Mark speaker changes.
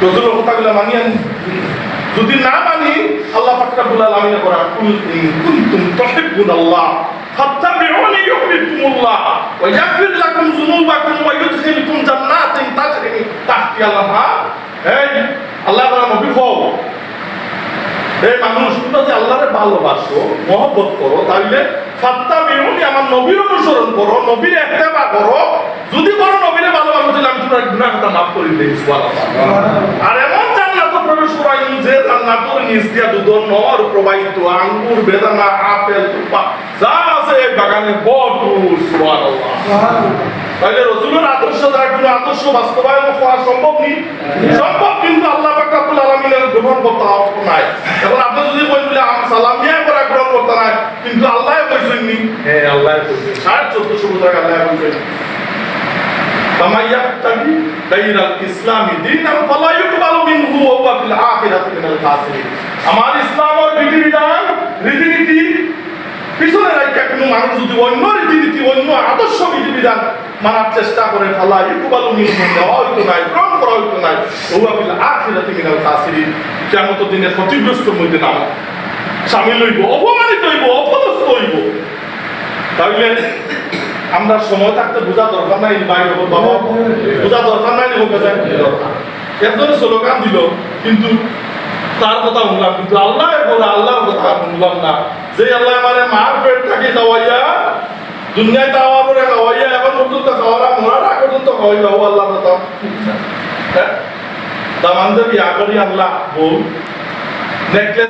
Speaker 1: রাসূলের কথাগুলো মানিয়ে যদি না মানি আল্লাহ পাক রব্বুল আলামিন করা কুল ইন কুনতুম তুহিব্বুনাল্লাহ ফাত্তাবিউনি ইউহিব্বুকুমুল্লাহ ওয়া ইয়াগফির লাকুম যুনুবাকুম ওয়া ইউদখিলকুম জান্নাতিন তাজরি মিন তাহতিহাল আনহার। এই আল্লাহ তাআলা নবী কও, এই মানুষ তোমরা যে আল্লাহরে ভালোবাসো মহব্বত করো তাইলে ফাত্তাবিউনি আমার নবীর অনুসরণ করো, নবীর ইত্তেবা করো। যদি বড় নবীরে ভালোবাসো তাহলে আমি তোমার গুনাহটা মাফ করে দেই সুবহানাল্লাহ। আর এমন জান্নাতে প্রবেশ করাইন যে জান্নাতের নিচ দিয়া দুধ নহর প্রবাহিত, আঙ্গুর বেদানা আপেল তুপা যা আছে এই বাগানে ভরপুর সুবহানাল্লাহ। তাইলে রাসূলের আদর্শ দ্বারা কোনো আদর্শ বাস্তবায়ন করা সম্ভব নেই, সম্ভব কিন্তু আল্লাহ পাক রব্বুল আলামিনের গ্রহণ করতে হবে নাই। এখন আপনি যদি বলেন সালামিয়া করা গ্রহণ করতে নাই, কিন্তু আল্লাহ কইছেন নি, হ্যাঁ আল্লাহ কইছেন 1450 বছর আগে আল্লাহ কইছেন ফামাইয়াবতাগি গায়রাল ইসলামি দীনান ফালা ইউকবালু মিনহু ওয়া হুয়া ফিল আখিরাতি মিনাল খাসিরিন। আমার ইসলামের বিধিবিধান রীতিনীতি পিছনে রাখা কোনো মানুষ যদি অন্য রীতিনীতি অন্য আদর্শ বিধিবিধান মানার চেষ্টা করে ফালা ইউকবালু মিনহু নেওয়া হইতো নাই, গ্রহণ করা হইতো নাই, ওয়া হুয়া ফিল আখিরাতি মিনাল খাসিরিন। কিয়ামতের দিনে ক্ষতিগ্রস্তের মধ্যে নাম শামিল হইব, অপমানিত হইব, অপদস্থ হইব। তাইলে আমরা সময় থাকতে বোঝা দরকার নাই ভাই বাবা, বোঝা দরকার নাই একজনে স্লোগান দিল কিন্তু তার কথা শুনলাম, কিন্তু আল্লাহ আল্লাহর কথা শুনলাম না। যে আল্লাহ মানে মার পেট থাকি খাওয়াইয়া দুনিয়ায় খাওয়া পরে খাওয়াইয়া এখন পর্যন্ত খাওয়ারা মরার আগ পর্যন্ত খাওয়াইবা, ও আল্লাহ কথা দামানদের বিয়া করি আল্লাহ বউ নেকলেস